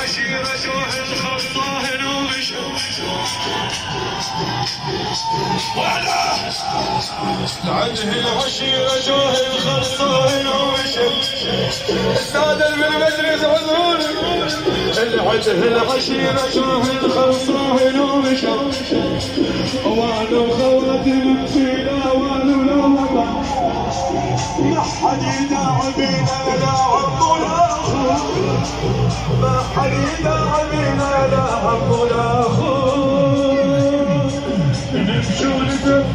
العشيرة شوهد خطاهن ومشوا تعده العشيرة شوهد خطاهن ومشوا السادة من مجلس عذول العده العشيرة شوهد خطاهن ومشوا وانو خواتم في الاوان ولوطا ما حد يداعي بينا لا عم ولا اخو ما حد يداعي بينا لا عم ولا اخو نمشي ونزف